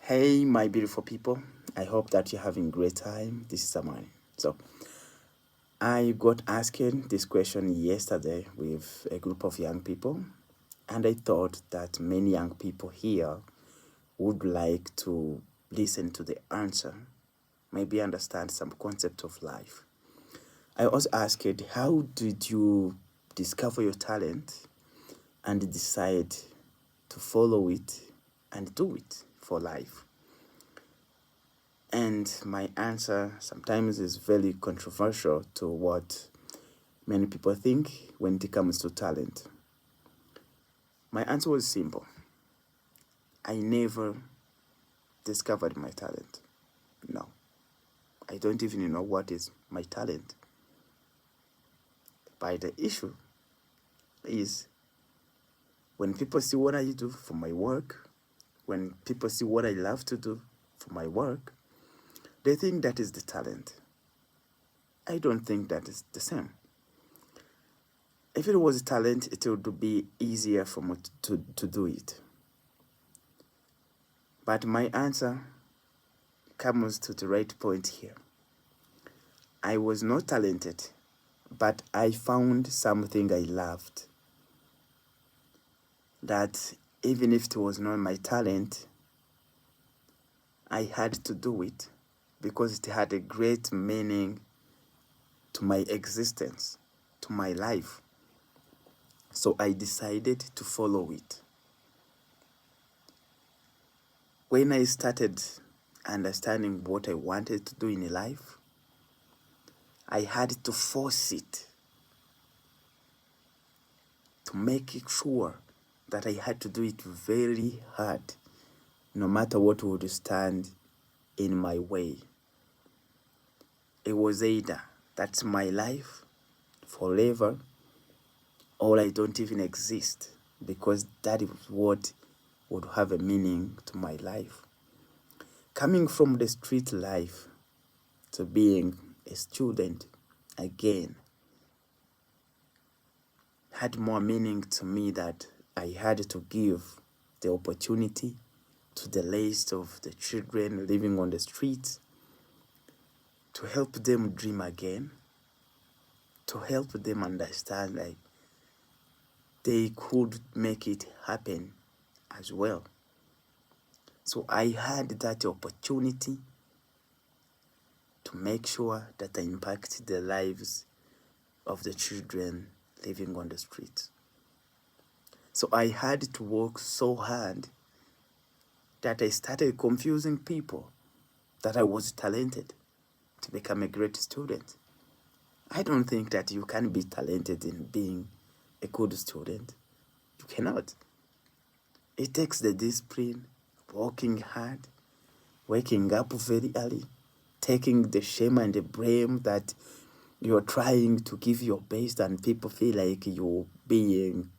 Hey, my beautiful people. I hope that you're having a great time. This is Amani. So, I got asking this question yesterday with a group of young people, and I thought that many young people here would like to listen to the answer, maybe understand some concept of life. I also asked, how did you discover your talent and decide to follow it and do it for life? And my answer sometimes is very controversial to what many people think when it comes to talent. My answer was simple. I never discovered my talent. No, I don't even know what is my talent. But the issue is when people see what I do for my work, when people see what I love to do for my work, they think that is the talent. I don't think that is the same. If it was a talent, it would be easier for me to do it. But my answer comes to the right point here. I was not talented, but I found something I loved. That even if it was not my talent, I had to do it because it had a great meaning to my existence, to my life. So I decided to follow it. When I started understanding what I wanted to do in life, I had to force it, to make it sure that I had to do it very hard, no matter what would stand in my way. It was either that's my life forever, or I don't even exist, because that is what would have a meaning to my life. Coming from the street life to being a student again had more meaning to me that I had to give the opportunity to the list of the children living on the streets to help them dream again, to help them understand like they could make it happen as well. So I had that opportunity to make sure that I impact the lives of the children living on the streets. So I had to work so hard that I started confusing people that I was talented to become a great student. I don't think that you can be talented in being a good student. You cannot. It takes the discipline, working hard, waking up very early, taking the shame and the blame that you're trying to give your best and people feel like you're being,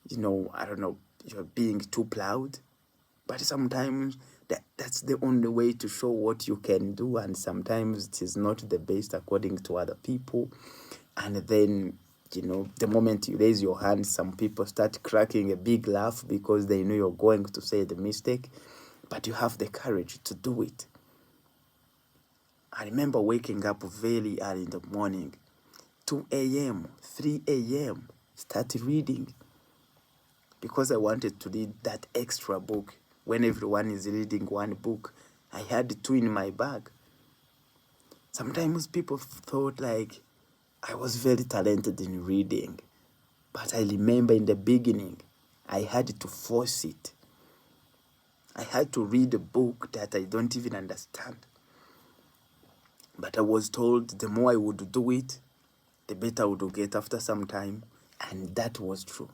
you're being too proud. But sometimes that's the only way to show what you can do, and sometimes it is not the best according to other people. And then, the moment you raise your hand, some people start cracking a big laugh because they know you're going to say the mistake, but you have the courage to do it. I remember waking up very early in the morning, 2 a.m., 3 a.m., start reading because I wanted to read that extra book. When everyone is reading one book, I had two in my bag. Sometimes people thought like I was very talented in reading, but I remember in the beginning, I had to force it. I had to read a book that I don't even understand. But I was told the more I would do it, the better I would get after some time, and that was true.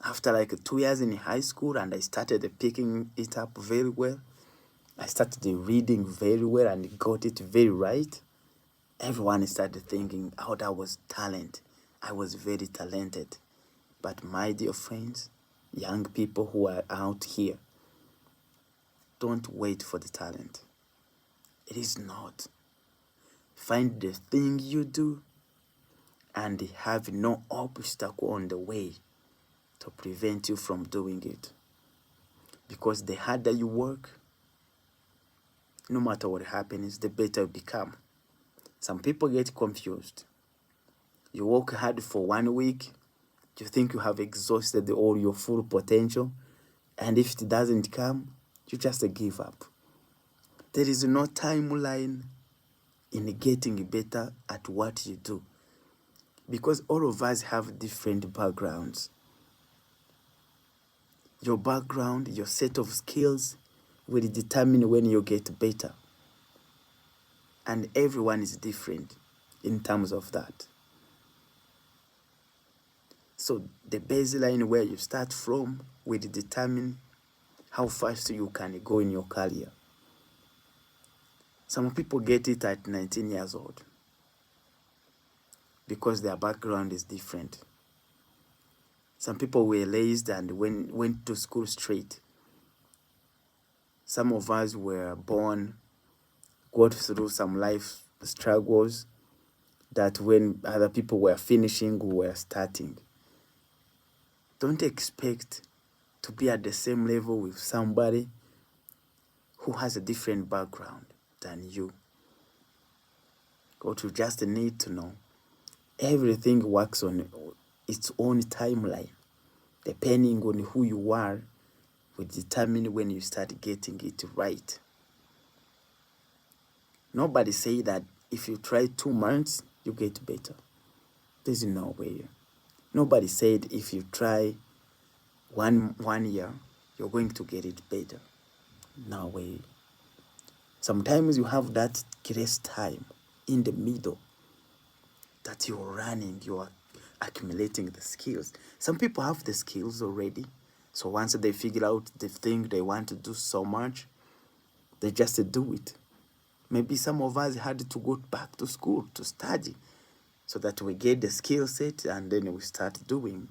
After like 2 years in high school, and I started picking it up very well. I started reading very well and got it very right. Everyone started thinking, oh, that was talent. I was very talented. But my dear friends, young people who are out here, don't wait for the talent. It is not. Find the thing you do and have no obstacle on the way to prevent you from doing it. Because the harder you work, no matter what happens, the better you become. Some people get confused. You work hard for 1 week, you think you have exhausted all your full potential, and if it doesn't come, you just give up. There is no timeline in getting better at what you do, because all of us have different backgrounds. Your background, your set of skills will determine when you get better. And everyone is different in terms of that. So the baseline where you start from will determine how fast you can go in your career. Some people get it at 19 years old because their background is different. Some people were raised and went to school straight. Some of us were born, got through some life struggles that when other people were finishing, we were starting. Don't expect to be at the same level with somebody who has a different background than you. What you just need to know, everything works on its own timeline. Depending on who you are, will determine when you start getting it right. Nobody say that if you try 2 months, you get better. There's no way. Nobody said if you try one year, you're going to get it better. No way. Sometimes you have that grace time in the middle that you're running, you're accumulating the skills. Some people have the skills already. So once they figure out the thing they want to do so much, they just do it. Maybe some of us had to go back to school to study so that we get the skill set and then we start doing.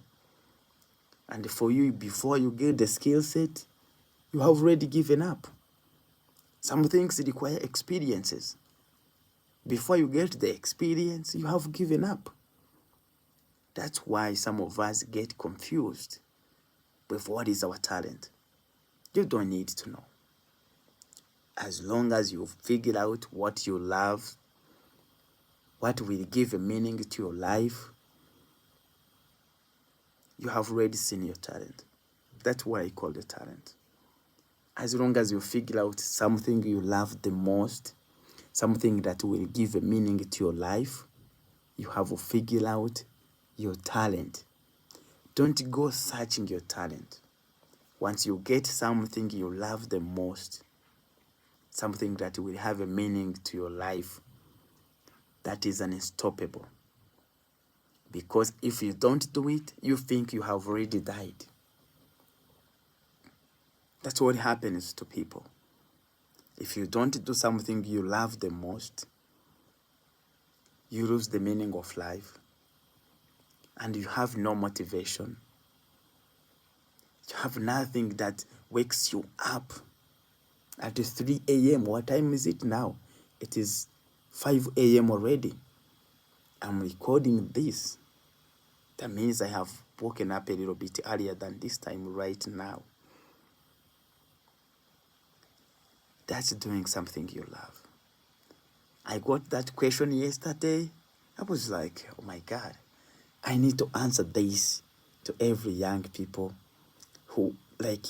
And for you, before you get the skill set, you have already given up. Some things require experiences. Before you get the experience, you have given up. That's why some of us get confused with what is our talent. You don't need to know. As long as you figure out what you love, what will give a meaning to your life, you have already seen your talent. That's what I call the talent. As long as you figure out something you love the most, something that will give a meaning to your life, you have to figure out your talent. Don't go searching your talent. Once you get something you love the most, something that will have a meaning to your life, that is unstoppable. Because if you don't do it, you think you have already died. That's what happens to people. If you don't do something you love the most, you lose the meaning of life. And you have no motivation. You have nothing that wakes you up at 3 a.m. What time is it now? It is 5 a.m. already. I'm recording this. That means I have woken up a little bit earlier than this time right now. That's doing something you love. I got that question yesterday. I was like, oh my God, I need to answer this to every young people who, like,